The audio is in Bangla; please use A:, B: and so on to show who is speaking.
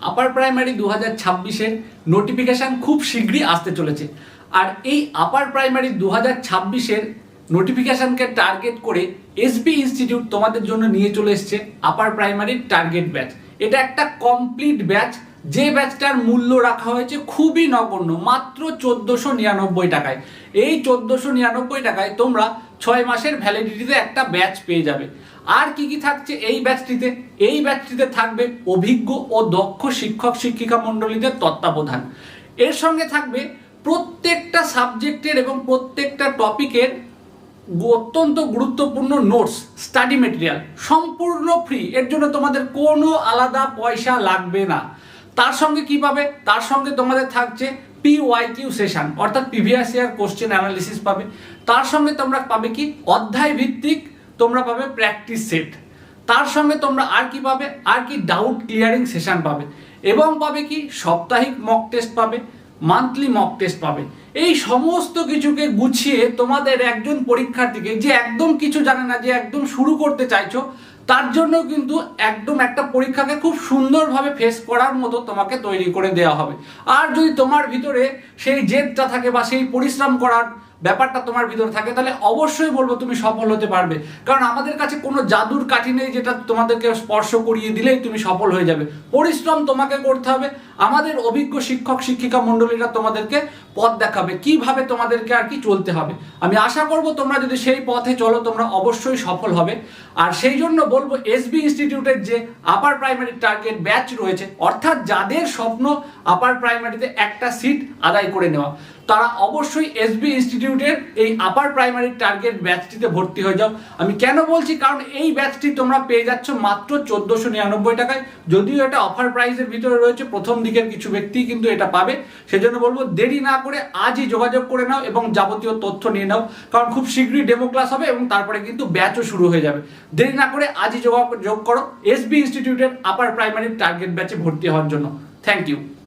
A: আপার প্রাইমারি 2026-এর নোটিফিকেশান খুব শীঘ্রই আসতে চলেছে। আর এই আপার প্রাইমারি 2026-এর নোটিফিকেশানকে টার্গেট করে এসবি ইনস্টিটিউট তোমাদের জন্য নিয়ে চলে এসছে আপার প্রাইমারির টার্গেট ব্যাচ। এটা একটা কমপ্লিট ব্যাচ, যে ব্যাচটার মূল্য রাখা হয়েছে খুবই নগণ্য, মাত্র 1499 টাকায়। এই 1499 টাকায় তোমরা 6 মাসের ভ্যালিডিটিতে একটা ব্যাচ পেয়ে যাবে। আর কি কি থাকছে এই ব্যাচটিতে? এই ব্যাচটিতে থাকবে অভিজ্ঞ ও দক্ষ শিক্ষক শিক্ষিকা মণ্ডলীদের তত্ত্বাবধান। এর সঙ্গে থাকবে প্রত্যেকটা সাবজেক্টের এবং প্রত্যেকটা টপিকের অত্যন্ত গুরুত্বপূর্ণ নোটস, স্টাডি মেটেরিয়াল সম্পূর্ণ ফ্রি। এর জন্য তোমাদের কোনো আলাদা পয়সা লাগবে না। তার সঙ্গে কি পাবে? তার সঙ্গে তোমাদের থাকছে PYQ সেশন, অর্থাৎ প্রিভিয়াস ইয়ার কোশ্চেন অ্যানালিসিস পাবে। তার সঙ্গে তোমরা পাবে কি অধ্যায় ভিত্তিক তোমরা পাবে প্র্যাকটিস সেট। তার সঙ্গে তোমরা আর কি পাবে? আর কি ডাউট ক্লিয়ারিং সেশন পাবে, এবং পাবে কি সাপ্তাহিক মক টেস্ট পাবে, মান্থলি মক টেস্ট পাবে। এই সমস্ত কিছুকে গুছিয়ে তোমাদের একজন পরীক্ষার্থীকে যে একদম কিছু জানে না, যে একদম শুরু করতে চাইছো, তার জন্য কিন্তু একদম একটা পরীক্ষাকে খুব সুন্দরভাবে ফেস করার মতো তোমাকে তৈরি করে দেওয়া হবে। আর যদি তোমার ভিতরে সেই জেদটা থাকে বা সেই পরিশ্রম করার ব্যাপারটা তোমার ভিতরে থাকে, তাহলে অবশ্যই বলবো তুমি সফল হতে পারবে। কারণ আমাদের কাছে কোনো জাদুর কাঠি নেই যেটা তোমাদেরকে স্পর্শ করিয়ে দিলেই তুমি সফল হয়ে যাবে। পরিশ্রম তোমাকে করতে হবে। আমাদের অভিজ্ঞ শিক্ষক শিক্ষিকা মণ্ডলীরা তোমাদেরকে পথ দেখাবে কিভাবে তোমাদেরকে আর কি চলতে হবে। আমি আশা করব তোমরা যদি সেই পথে চলো তোমরা অবশ্যই সফল হবে। আর সেই জন্য বলবো এসবি ইনস্টিটিউটের যে আপার প্রাইমারি টার্গেট ব্যাচ রয়েছে, অর্থাৎ যাদের স্বপ্ন আপার প্রাইমারিতে একটা সিট আদায় করে নেওয়া, তারা অবশ্যই এসবি ইনস্টিটিউটের এই আপার প্রাইমারি টার্গেট ব্যাচটিতে ভর্তি হয়ে যাও। আমি কেন বলছি? কারণ এই ব্যাচটি তোমরা পেয়ে যাচ্ছ মাত্র 1499 টাকায়। যদিও এটা অফার প্রাইসের ভিতরে রয়েছে, প্রথম দিকের কিছু ব্যক্তি কিন্তু এটা পাবে। সেজন্য বলবো দেরি না করে আজই যোগাযোগ করে নাও এবং যাবতীয় তথ্য নিয়ে নাও, কারণ খুব শীঘ্রই ডেমো ক্লাস হবে এবং তারপরে কিন্তু ব্যাচও শুরু হয়ে যাবে। দেরি না করে আজই যোগাযোগ করো এসবি ইনস্টিটিউটের আপার প্রাইমারি টার্গেট ব্যাচে ভর্তি হওয়ার জন্য। Thank you.